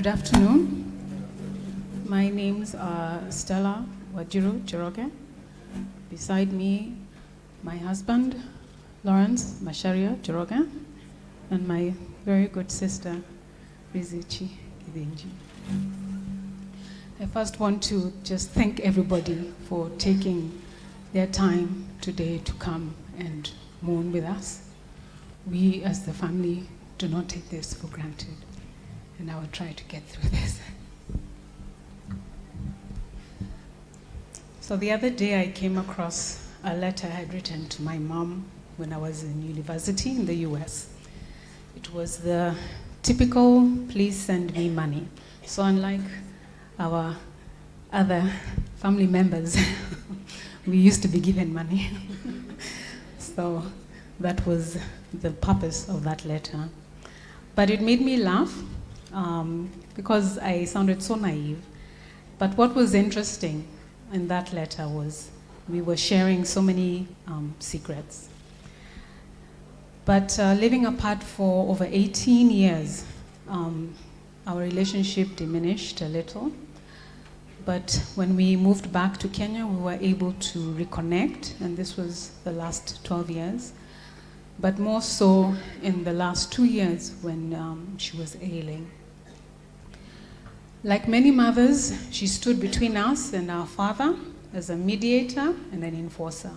Good afternoon. My names are Stella Wajiro Chiroke. Beside me, my husband, Lawrence Masharia Chiroke, and my very good sister, Rizichi Idenji. I first want to just thank everybody for taking their time today to come and mourn with us. We as the family do not take this for granted, and I will try to get through this. So the other day I came across a letter I had written to my mom when I was in university in the US. It was the typical, please send me money. So unlike our other family members, we used to be given money. So that was the purpose of that letter. But it made me laugh because I sounded so naive. But what was interesting in that letter was we were sharing so many secrets. But living apart for over 18 years, our relationship diminished a little. But when we moved back to Kenya, we were able to reconnect, and this was the last 12 years. But more so in the last 2 years when she was ailing. Like many mothers, she stood between us and our father as a mediator and an enforcer.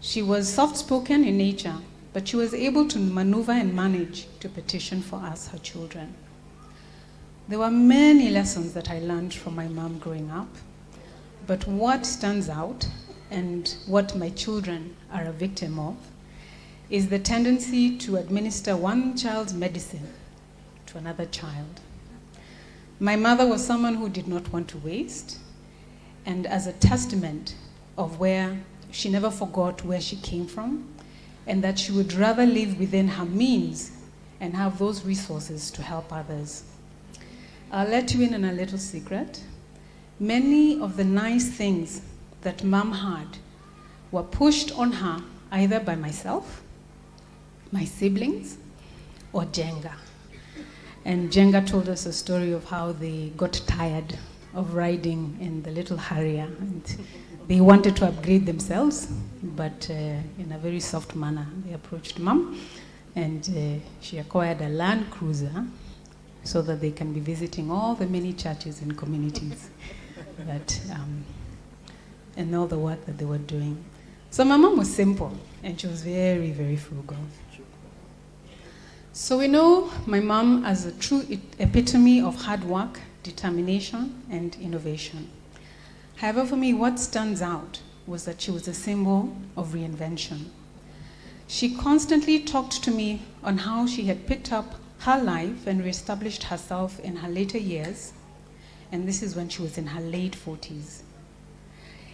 She was soft-spoken in nature, but she was able to maneuver and manage to petition for us, her children. There were many lessons that I learned from my mom growing up, but what stands out and what my children are a victim of is the tendency to administer one child's medicine to another child. My mother was someone who did not want to waste, and as a testament of where she never forgot where she came from, and that she would rather live within her means and have those resources to help others. I'll let you in on a little secret. Many of the nice things that Mom had were pushed on her either by myself, my siblings, or Jenga. And Jenga told us a story of how they got tired of riding in the little Harrier. And they wanted to upgrade themselves, but in a very soft manner. They approached Mom, and she acquired a Land Cruiser so that they can be visiting all the many churches and communities that, and all the work that they were doing. So my mom was simple, and she was very, very frugal. So we know my mom as a true epitome of hard work, determination, and innovation. However, for me, what stands out was that she was a symbol of reinvention. She constantly talked to me on how she had picked up her life and reestablished herself in her later years, and this is when she was in her late 40s.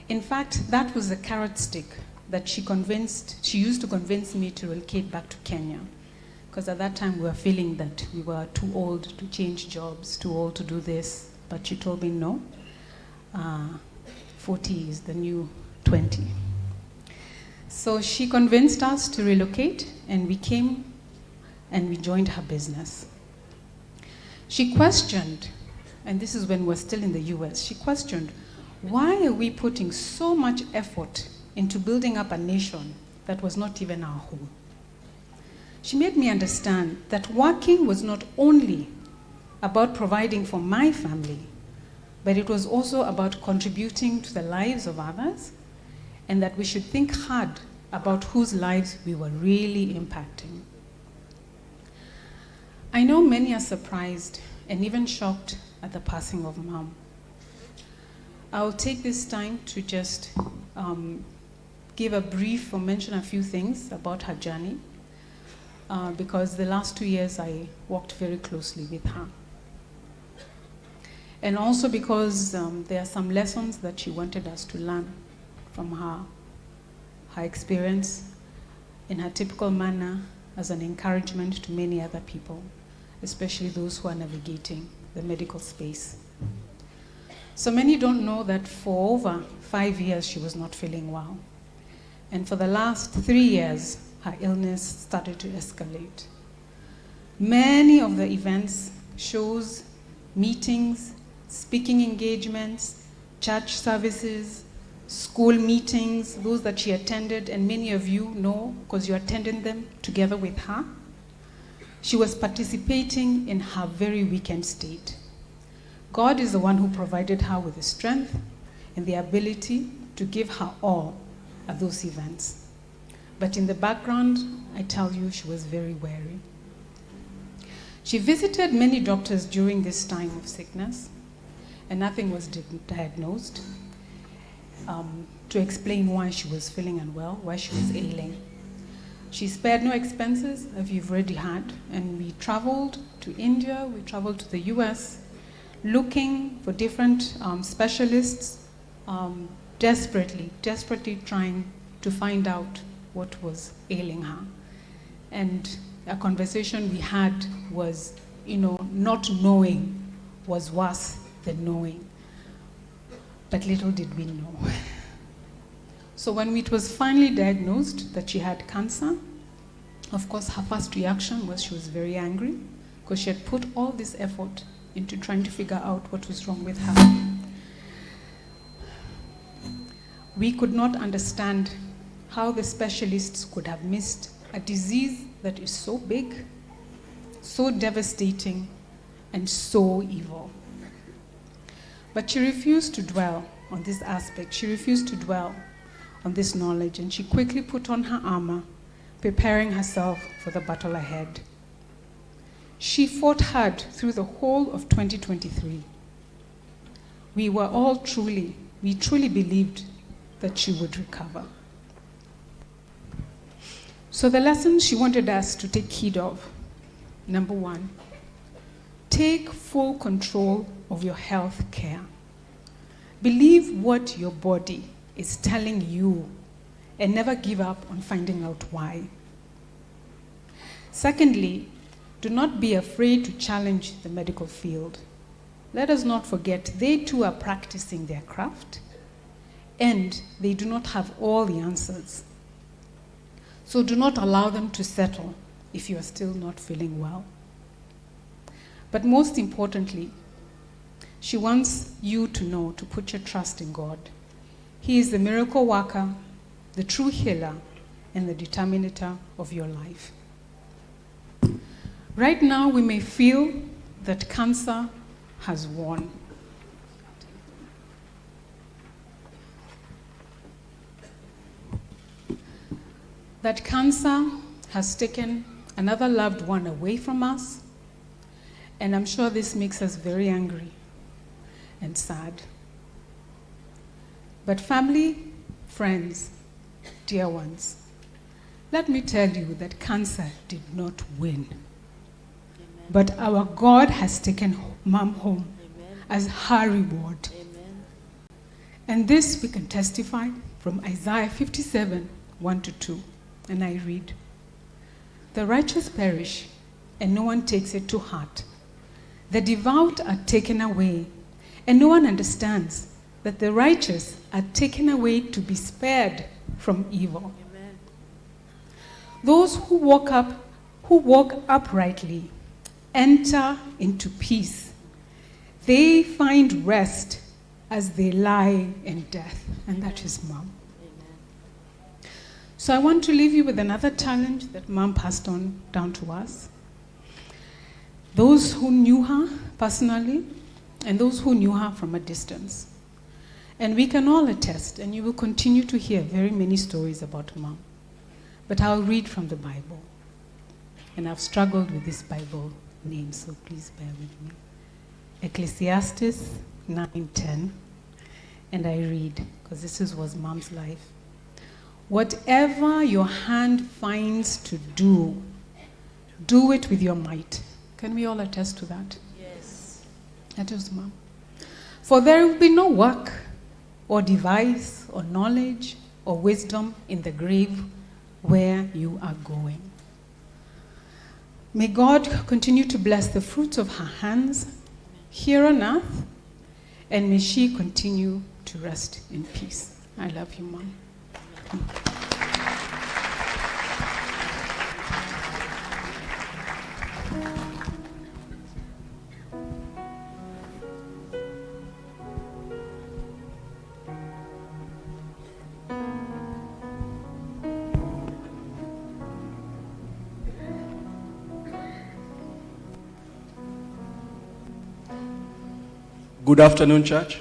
In fact, that was the carrot stick that she used to convince me to relocate back to Kenya. Because at that time we were feeling that we were too old to change jobs, too old to do this. But she told me no, 40 is the new 20. So she convinced us to relocate, and we came and we joined her business. She questioned, and this is when we're still in the US, she questioned, why are we putting so much effort into building up a nation that was not even our home? She made me understand that working was not only about providing for my family, but it was also about contributing to the lives of others, and that we should think hard about whose lives we were really impacting. I know many are surprised and even shocked at the passing of Mom. I'll take this time to just give a brief or mention a few things about her journey. Because the last 2 years I worked very closely with her. And also because there are some lessons that she wanted us to learn from her experience in her typical manner as an encouragement to many other people, especially those who are navigating the medical space. So many don't know that for over 5 years she was not feeling well. And for the last 3 years, her illness started to escalate. Many of the events, shows, meetings, speaking engagements, church services, school meetings, those that she attended, and many of you know because you attended them together with her. She was participating in her very weakened state. God is the one who provided her with the strength and the ability to give her all at those events. But in the background, I tell you, she was very weary. She visited many doctors during this time of sickness, and nothing was diagnosed to explain why she was feeling unwell, why she was ailing. She spared no expenses, as you've already heard, and we traveled to India, we traveled to the US, looking for different specialists, desperately trying to find out what was ailing her. And a conversation we had was, not knowing was worse than knowing. But little did we know. So when it was finally diagnosed that she had cancer, of course her first reaction was she was very angry because she had put all this effort into trying to figure out what was wrong with her. We could not understand how the specialists could have missed a disease that is so big, so devastating, and so evil. But she refused to dwell on this aspect. She refused to dwell on this knowledge, and she quickly put on her armor, preparing herself for the battle ahead. She fought hard through the whole of 2023. We truly believed that she would recover. So the lessons she wanted us to take heed of. Number 1, take full control of your health care. Believe what your body is telling you and never give up on finding out why. Secondly, do not be afraid to challenge the medical field. Let us not forget they too are practicing their craft and they do not have all the answers. So do not allow them to settle if you are still not feeling well. But most importantly, she wants you to know to put your trust in God. He is the miracle worker, the true healer, and the determinator of your life. Right now, we may feel that cancer has won. That cancer has taken another loved one away from us, and I'm sure this makes us very angry and sad. But family, friends, dear ones, let me tell you that cancer did not win. Amen. But our God has taken Mom home. Amen. As her reward. Amen. And this we can testify from Isaiah 57, 1-2. And I read, "The righteous perish, and no one takes it to heart. The devout are taken away, and no one understands that the righteous are taken away to be spared from evil." Amen. Those who walk uprightly enter into peace. They find rest as they lie in death. And that is Mom. So I want to leave you with another challenge that Mom passed on down to us. Those who knew her personally and those who knew her from a distance. And we can all attest, and you will continue to hear very many stories about Mom. But I'll read from the Bible. And I've struggled with this Bible name, so please bear with me. Ecclesiastes 9:10. And I read, because this was Mom's life. "Whatever your hand finds to do, do it with your might." Can we all attest to that? Yes. That is Mom. "For there will be no work or device or knowledge or wisdom in the grave where you are going." May God continue to bless the fruits of her hands here on earth, and may she continue to rest in peace. I love you, Mom. Good afternoon, church.